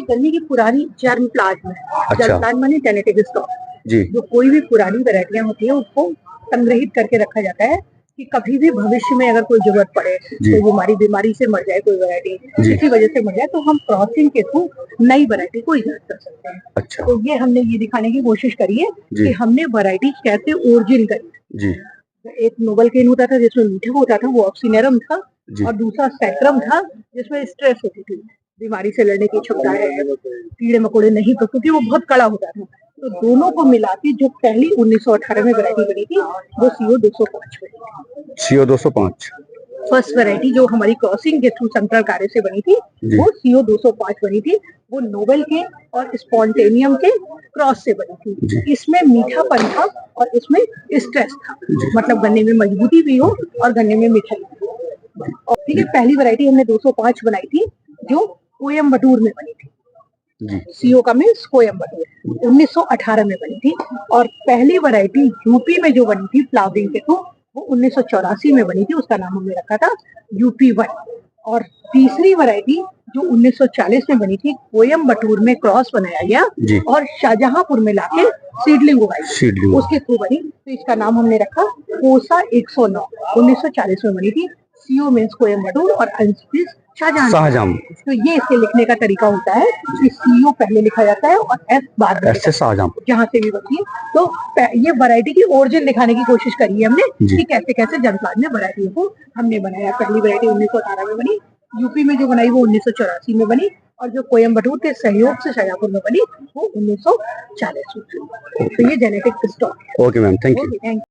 ये गन्ने की पुरानी जर्म प्लांट है। जर्म प्लांट माने जेनेटिक स्टॉक जी। जो कोई भी पुरानी वैरायटियां होती है उसको संग्रहित करके रखा जाता है कि कभी भी भविष्य में अगर कोई जरूरत पड़े, कोई बीमारी से मर जाए, कोई वैरायटी किसी वजह से मर जाए, तो हम क्रॉसिंग के थ्रू नई वैरायटी को इजाद कर सकते हैं। अच्छा। तो ये हमने ये दिखाने की कोशिश करी है कि हमने वैरायटी कैसे ओरिजिन करी। जी। एक नोबल केन होता था जिसमें मीठा होता था, वो ऑक्सीनेरम था, और दूसरा स्पेक्ट्रम था जिसमें स्ट्रेस होती थी, बीमारी से लड़ने की क्षमता है, कीड़े मकोड़े नहीं तो, क्योंकि वो बहुत कड़ा होता था। तो दोनों को मिला के जो पहली 1918 में वैरायटी बनी थी वो CO 205 बनी। CO 205 फर्स्ट वैरायटी जो हमारी क्रॉसिंग के थ्रू संकर कार्य से बनी थी वो CO 205 बनी थी। वो नोबेल के और स्पॉन्टेनियम के क्रॉस से बनी थी। इसमें मीठापन था और इसमें स्ट्रेस था, मतलब गन्ने में मजबूती भी हो और गन्ने में मिठाई भी हो। और ठीक है, पहली वैरायटी हमने 205 बनाई थी जो कोयम्बटूर में बनी थी। CO का मीन्स कोयम्बटूर, 1918 में बनी थी। और पहली वैरायटी यूपी में जो बनी थी फ्लावरिंग के थ्रू वो 1984 में बनी थी, उसका नाम हमने रखा था UP1। और तीसरी वैरायटी जो 1940 में बनी थी कोयम्बटूर में क्रॉस बनाया गया और शाहजहांपुर में लाके सीडलिंग उगाई, उसके थ्रू बनी, तो इसका नाम हमने रखा कोसा 109। 1940 में बनी थी। CO मीन्स कोयम्बटूर और शाहजहां। तो ये इसके लिखने का तरीका होता है कि CO पहले लिखा जाता है और S बाद में, शाहजहांपुर जहाँ से भी बनती है। तो ये वैरायटी की ओरिजिन दिखाने की कोशिश करी है हमने कि कैसे कैसे जनपद में वैरायटी को हमने बनाया। पहली वैरायटी 1918 में बनी, यूपी में जो बनाई वो 1984 में बनी, और जो कोयम्बटूर के सहयोग से शाहजहांपुर में बनी वो 1940 में। तो ये जेनेटिक स्टॉक है। Okay ma'am, thank you.